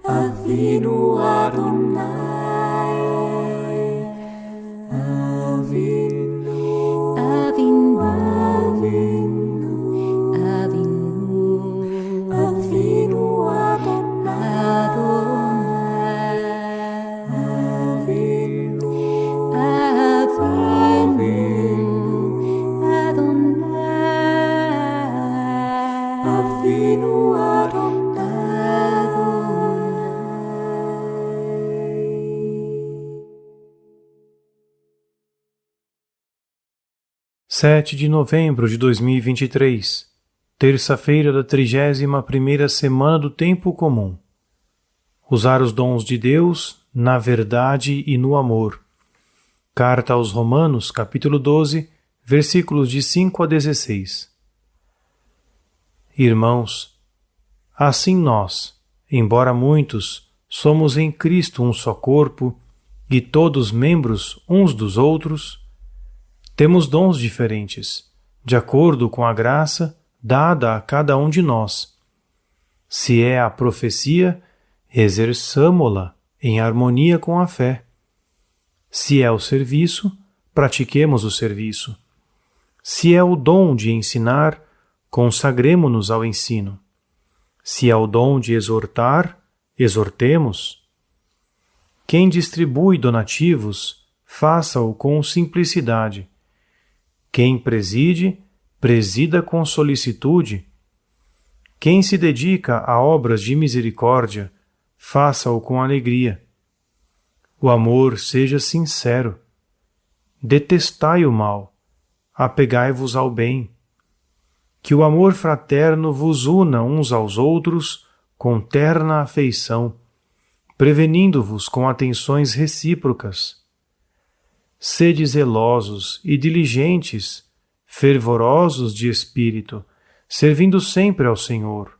Avinu Adonai, Avinu, Avinu, Avinu, Avinu Adonai, Avinu, Adonai, Avinu Adonai. 7 de novembro de 2023, terça-feira da 31ª semana do Tempo Comum. Usar os dons de Deus na verdade e no amor. Carta aos Romanos, capítulo 12, versículos de 5 a 16. Irmãos, assim nós, embora muitos, somos em Cristo um só corpo, e todos membros uns dos outros, temos dons diferentes, de acordo com a graça dada a cada um de nós. Se é a profecia, exerçamo-la em harmonia com a fé. Se é o serviço, pratiquemos o serviço. Se é o dom de ensinar, consagremo-nos ao ensino. Se é o dom de exortar, exortemos. Quem distribui donativos, faça-o com simplicidade. Quem preside, presida com solicitude. Quem se dedica a obras de misericórdia, faça-o com alegria. O amor seja sincero. Detestai o mal, apegai-vos ao bem. Que o amor fraterno vos una uns aos outros com terna afeição, prevenindo-vos com atenções recíprocas. Sede zelosos e diligentes, fervorosos de espírito, servindo sempre ao Senhor.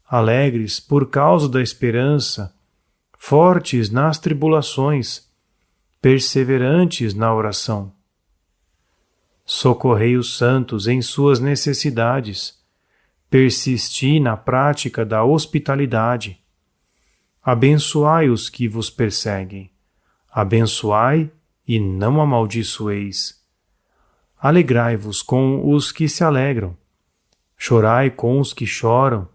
Alegres por causa da esperança, fortes nas tribulações, perseverantes na oração. Socorrei os santos em suas necessidades, persisti na prática da hospitalidade. Abençoai os que vos perseguem, abençoai e não amaldiçoeis. Alegrai-vos com os que se alegram, chorai com os que choram.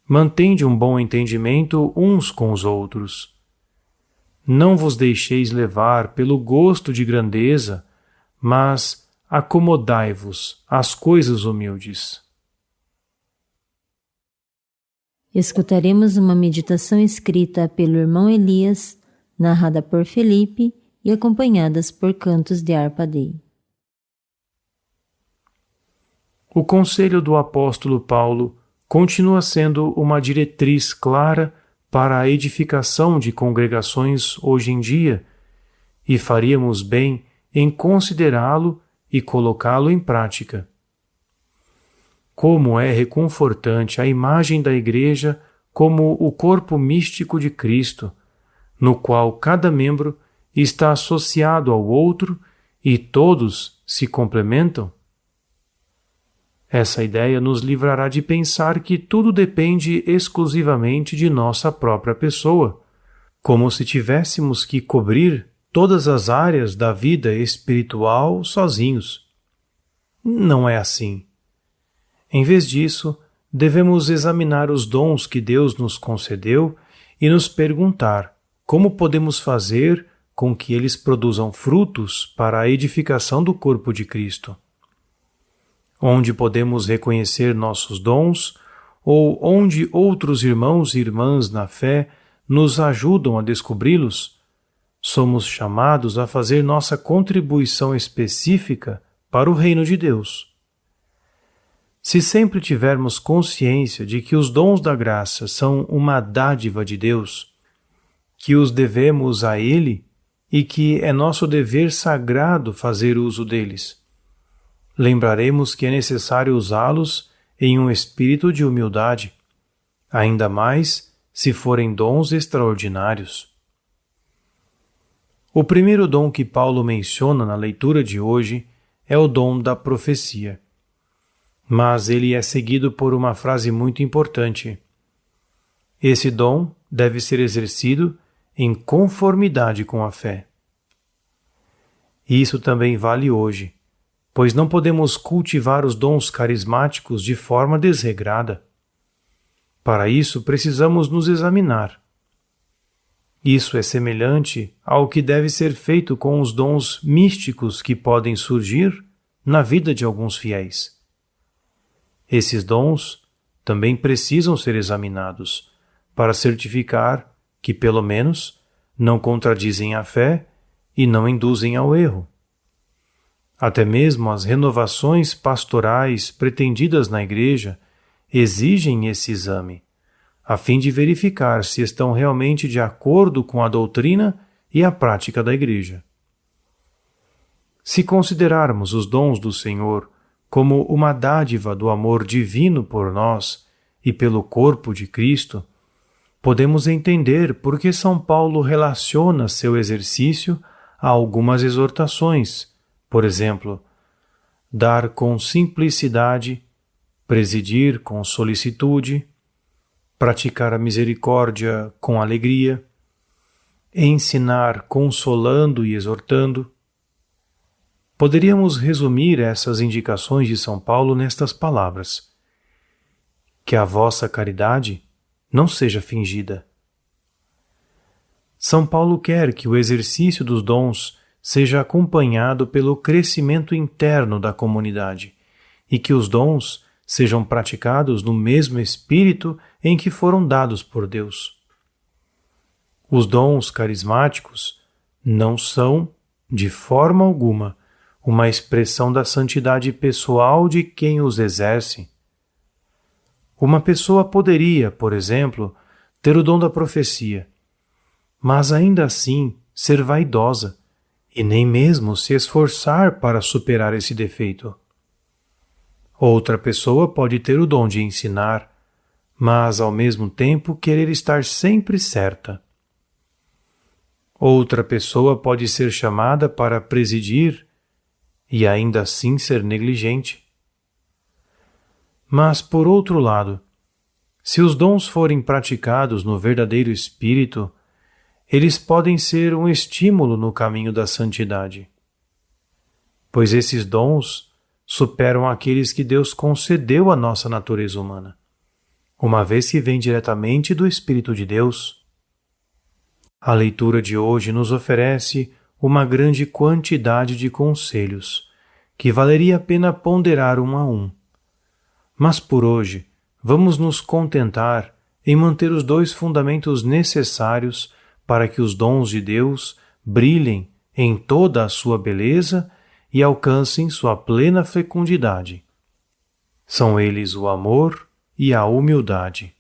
Mantende um bom entendimento uns com os outros. Não vos deixeis levar pelo gosto de grandeza, mas acomodai-vos às coisas humildes. Escutaremos uma meditação escrita pelo irmão Elias, narrada por Felipe e acompanhadas por cantos de harpa dei. O conselho do apóstolo Paulo continua sendo uma diretriz clara para a edificação de congregações hoje em dia, e faríamos bem em considerá-lo e colocá-lo em prática. Como é reconfortante a imagem da Igreja como o corpo místico de Cristo, no qual cada membro está associado ao outro e todos se complementam? Essa ideia nos livrará de pensar que tudo depende exclusivamente de nossa própria pessoa, como se tivéssemos que cobrir todas as áreas da vida espiritual sozinhos. Não é assim. Em vez disso, devemos examinar os dons que Deus nos concedeu e nos perguntar como podemos fazer com que eles produzam frutos para a edificação do corpo de Cristo. Onde podemos reconhecer nossos dons, ou onde outros irmãos e irmãs na fé nos ajudam a descobri-los, somos chamados a fazer nossa contribuição específica para o reino de Deus. Se sempre tivermos consciência de que os dons da graça são uma dádiva de Deus, que os devemos a Ele e que é nosso dever sagrado fazer uso deles, lembraremos que é necessário usá-los em um espírito de humildade, ainda mais se forem dons extraordinários. O primeiro dom que Paulo menciona na leitura de hoje é o dom da profecia. Mas ele é seguido por uma frase muito importante. Esse dom deve ser exercido em conformidade com a fé. Isso também vale hoje, pois não podemos cultivar os dons carismáticos de forma desregrada. Para isso, precisamos nos examinar. Isso é semelhante ao que deve ser feito com os dons místicos que podem surgir na vida de alguns fiéis. Esses dons também precisam ser examinados para certificar que, pelo menos, não contradizem a fé e não induzem ao erro. Até mesmo as renovações pastorais pretendidas na Igreja exigem esse exame, a fim de verificar se estão realmente de acordo com a doutrina e a prática da Igreja. Se considerarmos os dons do Senhor como uma dádiva do amor divino por nós e pelo corpo de Cristo, podemos entender por que São Paulo relaciona seu exercício a algumas exortações, por exemplo, dar com simplicidade, presidir com solicitude, praticar a misericórdia com alegria, ensinar consolando e exortando. Poderíamos resumir essas indicações de São Paulo nestas palavras: que a vossa caridade não seja fingida. São Paulo quer que o exercício dos dons seja acompanhado pelo crescimento interno da comunidade e que os dons sejam praticados no mesmo espírito em que foram dados por Deus. Os dons carismáticos não são, de forma alguma, uma expressão da santidade pessoal de quem os exerce. Uma pessoa poderia, por exemplo, ter o dom da profecia, mas ainda assim ser vaidosa e nem mesmo se esforçar para superar esse defeito. Outra pessoa pode ter o dom de ensinar, mas ao mesmo tempo querer estar sempre certa. Outra pessoa pode ser chamada para presidir e ainda assim ser negligente. Mas, por outro lado, se os dons forem praticados no verdadeiro espírito, eles podem ser um estímulo no caminho da santidade, pois esses dons superam aqueles que Deus concedeu à nossa natureza humana, uma vez que vêm diretamente do Espírito de Deus. A leitura de hoje nos oferece uma grande quantidade de conselhos, que valeria a pena ponderar um a um. Mas por hoje, vamos nos contentar em manter os dois fundamentos necessários para que os dons de Deus brilhem em toda a sua beleza e alcancem sua plena fecundidade. São eles o amor e a humildade.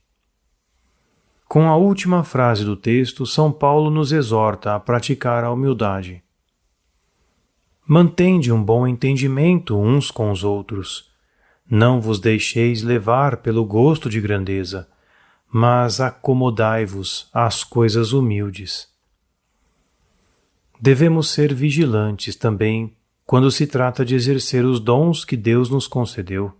Com a última frase do texto, São Paulo nos exorta a praticar a humildade. Mantende um bom entendimento uns com os outros. Não vos deixeis levar pelo gosto de grandeza, mas acomodai-vos às coisas humildes. Devemos ser vigilantes também quando se trata de exercer os dons que Deus nos concedeu.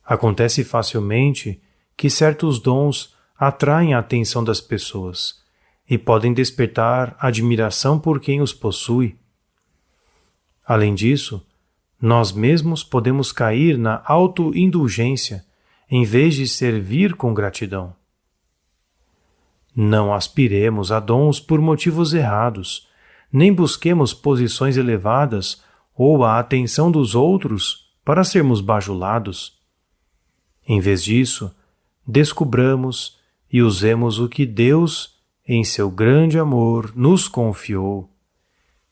Acontece facilmente que certos dons atraem a atenção das pessoas e podem despertar admiração por quem os possui. Além disso, nós mesmos podemos cair na autoindulgência em vez de servir com gratidão. Não aspiremos a dons por motivos errados, nem busquemos posições elevadas ou a atenção dos outros para sermos bajulados. Em vez disso, descubramos e usemos o que Deus, em seu grande amor, nos confiou,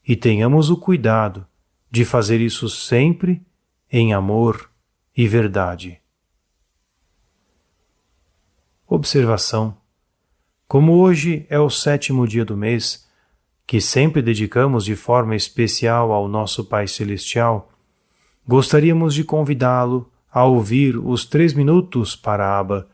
e tenhamos o cuidado de fazer isso sempre em amor e verdade. Observação: como hoje é o 7º dia do mês, que sempre dedicamos de forma especial ao nosso Pai Celestial, gostaríamos de convidá-lo a ouvir os 3 minutos para Abba,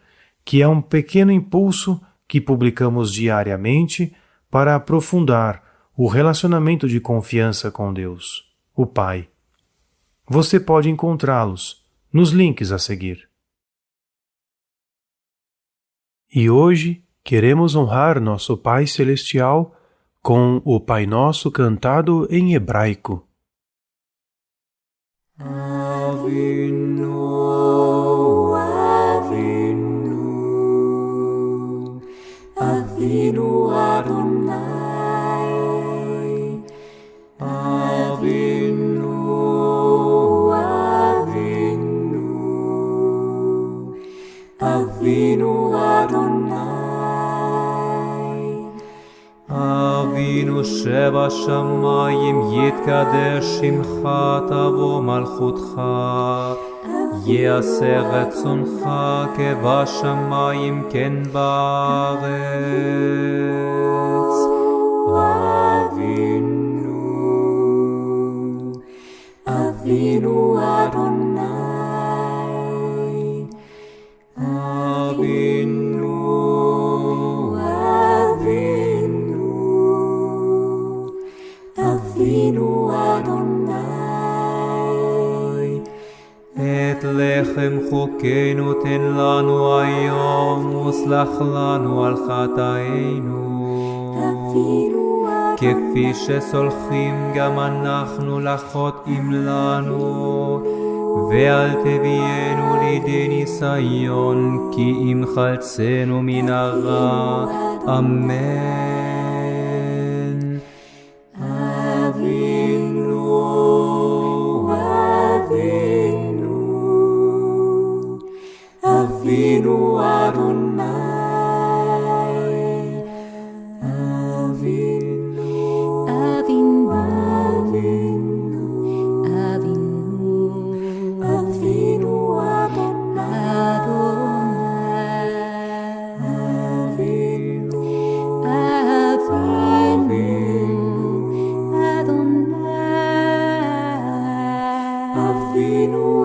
que é um pequeno impulso que publicamos diariamente para aprofundar o relacionamento de confiança com Deus, o Pai. Você pode encontrá-los nos links a seguir. E hoje queremos honrar nosso Pai Celestial com o Pai Nosso cantado em hebraico. Avinu, Avinu, Avinu Adonai, Avinu, Avinu, Avinu Adonai. אבינו שבשמיים יתקדש שמך תבוא מלכותך יעשה רצונך כבשמיים כן בארץ Avinu, Avinu Adonai, אבינו Avinu Adonai. את לחם חוקנו תן לנו היום וסלח לנו על חטאינו כפי שסולחים גם אנחנו לחוטאים לנו ואל תביאנו לידי ניסיון כי אם חלצנו מן הרע אמן. Avinu Adonai, Avinu, Avinu, Avinu, Avinu Adonai, Avinu, Avinu, Adonai, Avinu